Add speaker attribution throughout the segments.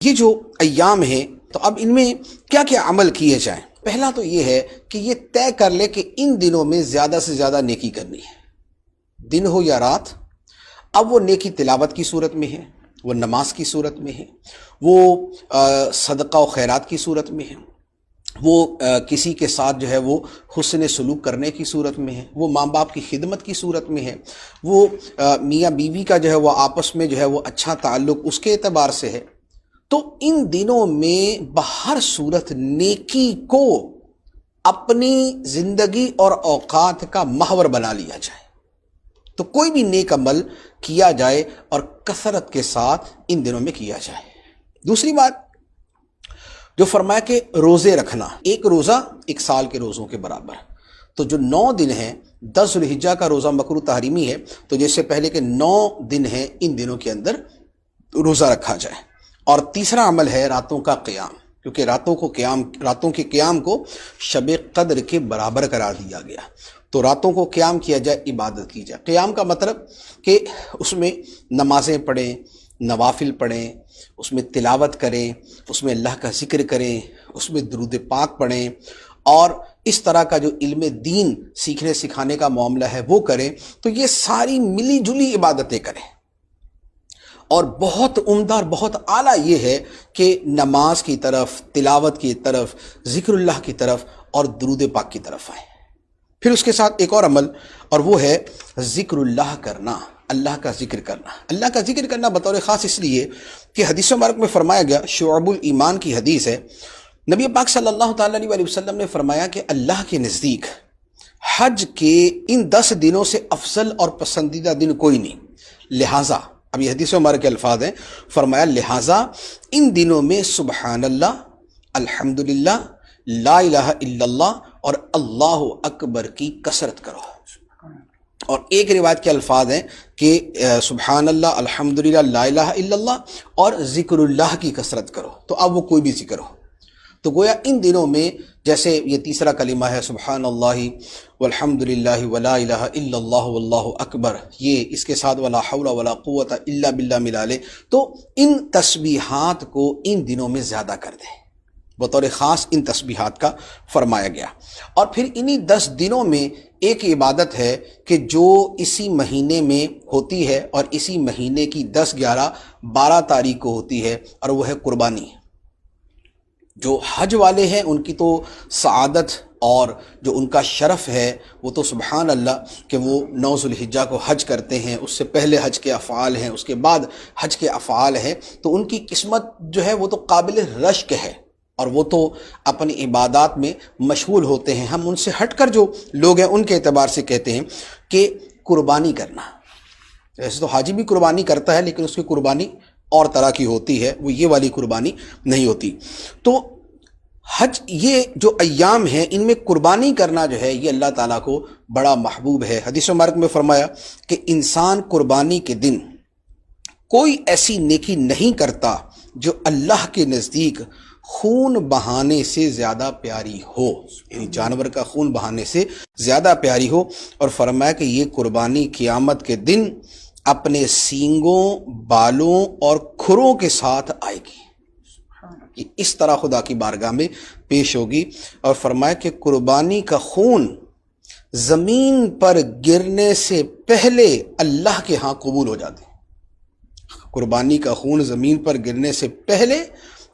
Speaker 1: یہ جو ایام ہیں تو اب ان میں کیا کیا عمل کیے جائیں؟ پہلا تو یہ ہے کہ یہ طے کر لے کہ ان دنوں میں زیادہ سے زیادہ نیکی کرنی ہے، دن ہو یا رات۔ اب وہ نیکی تلاوت کی صورت میں ہے، وہ نماز کی صورت میں ہے، وہ صدقہ و خیرات کی صورت میں ہے، وہ کسی کے ساتھ جو ہے وہ حسن سلوک کرنے کی صورت میں ہے، وہ ماں باپ کی خدمت کی صورت میں ہے، وہ میاں بیوی کا جو ہے وہ آپس میں جو ہے وہ اچھا تعلق اس کے اعتبار سے ہے۔ تو ان دنوں میں بہر صورت نیکی کو اپنی زندگی اور اوقات کا محور بنا لیا جائے، تو کوئی بھی نیک عمل کیا جائے اور کثرت کے ساتھ ان دنوں میں کیا جائے۔ دوسری بات جو فرمایا کہ روزے رکھنا، ایک روزہ ایک سال کے روزوں کے برابر، تو جو 9 دن ہیں، 10 ذوالحجہ کا روزہ مکروہ تحریمی ہے، تو جس سے پہلے کہ 9 دن ہیں ان دنوں کے اندر روزہ رکھا جائے۔ اور تیسرا عمل ہے راتوں کا قیام، کیونکہ راتوں کے قیام کو شب قدر کے برابر قرار دیا گیا، تو راتوں کو قیام کیا جائے، عبادت کی جائے۔ قیام کا مطلب کہ اس میں نمازیں پڑھیں، نوافل پڑھیں، اس میں تلاوت کریں، اس میں اللہ کا ذکر کریں، اس میں درود پاک پڑھیں، اور اس طرح کا جو علم دین سیکھنے سکھانے کا معاملہ ہے وہ کریں۔ تو یہ ساری ملی جلی عبادتیں کریں، اور بہت عمدہ اور بہت اعلیٰ یہ ہے کہ نماز کی طرف، تلاوت کی طرف، ذکر اللہ کی طرف اور درود پاک کی طرف آئیں۔ پھر اس کے ساتھ ایک اور عمل، اور وہ ہے ذکر اللہ کرنا، اللہ کا ذکر کرنا۔ اللہ کا ذکر کرنا بطور خاص اس لیے کہ حدیث مبارک میں فرمایا گیا، شعب الایمان کی حدیث ہے، نبی پاک صلی اللہ تعالیٰ علیہ وسلم نے فرمایا کہ اللہ کے نزدیک حج کے ان 10 دنوں سے افضل اور پسندیدہ دن کوئی نہیں، لہٰذا اب یہ حدیث مبارک کے الفاظ ہیں، فرمایا لہٰذا ان دنوں میں سبحان اللہ، الحمدللہ، لا الہ الا اللہ اور اللہ اکبر کی کثرت کرو۔ اور ایک روایت کے الفاظ ہیں کہ سبحان اللہ، الحمدللہ، لا الہ الا اللہ اور ذکر اللہ کی کثرت کرو، تو اب وہ کوئی بھی ذکر ہو۔ تو گویا ان دنوں میں جیسے یہ تیسرا کلمہ ہے سبحان اللہ والحمدللہ ولا الہ الا اللہ واللہ اکبر، یہ اس کے ساتھ ولا حول ولا قوت الا باللہ ملا لے، تو ان تسبیحات کو ان دنوں میں زیادہ کر دیں، بطور خاص ان تسبیحات کا فرمایا گیا۔ اور پھر انہی 10 دنوں میں ایک عبادت ہے کہ جو اسی مہینے میں ہوتی ہے، اور اسی مہینے کی 10، 11، 12 تاریخ کو ہوتی ہے، اور وہ ہے قربانی۔ جو حج والے ہیں ان کی تو سعادت اور جو ان کا شرف ہے وہ تو سبحان اللہ کہ وہ 9 ذوالحجہ کو حج کرتے ہیں، اس سے پہلے حج کے افعال ہیں، اس کے بعد حج کے افعال ہیں، تو ان کی قسمت جو ہے وہ تو قابل رشک ہے، اور وہ تو اپنی عبادات میں مشغول ہوتے ہیں۔ ہم ان سے ہٹ کر جو لوگ ہیں ان کے اعتبار سے کہتے ہیں کہ قربانی کرنا، ایسے تو حاجی بھی قربانی کرتا ہے لیکن اس کی قربانی اور طرح کی ہوتی ہے، وہ یہ والی قربانی نہیں ہوتی۔ تو حج، یہ جو ایام ہیں ان میں قربانی کرنا جو ہے یہ اللہ تعالیٰ کو بڑا محبوب ہے۔ حدیث مبارک میں فرمایا کہ انسان قربانی کے دن کوئی ایسی نیکی نہیں کرتا جو اللہ کے نزدیک خون بہانے سے زیادہ پیاری ہو، یعنی جانور کا خون بہانے سے زیادہ پیاری ہو۔ اور فرمایا کہ یہ قربانی قیامت کے دن اپنے سینگوں، بالوں اور کھروں کے ساتھ آئے گی، کہ اس طرح خدا کی بارگاہ میں پیش ہوگی۔ اور فرمایا کہ قربانی کا خون زمین پر گرنے سے پہلے اللہ کے ہاں قبول ہو جاتے ہیں، قربانی کا خون زمین پر گرنے سے پہلے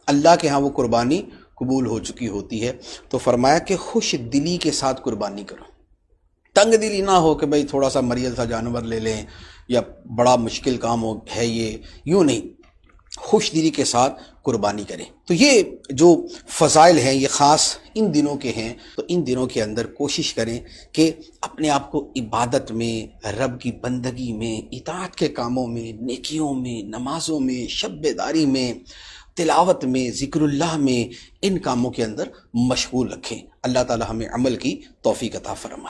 Speaker 1: اللہ کے ہاں وہ قربانی قبول ہو چکی ہوتی ہے۔ تو فرمایا کہ خوش دلی کے ساتھ قربانی کرو، تنگ دلی نہ ہو کہ بھئی تھوڑا سا مریض سا جانور لے لیں یا بڑا مشکل کام ہے، یہ یوں نہیں، خوش دلی کے ساتھ قربانی کریں۔ تو یہ جو فضائل ہیں یہ خاص ان دنوں کے ہیں، تو ان دنوں کے اندر کوشش کریں کہ اپنے آپ کو عبادت میں، رب کی بندگی میں، اطاعت کے کاموں میں، نیکیوں میں، نمازوں میں، شب بیداری میں، تلاوت میں، ذکر اللہ میں، ان کاموں کے اندر مشغول رکھیں۔ اللہ تعالی ہمیں عمل کی توفیق عطا فرمائے۔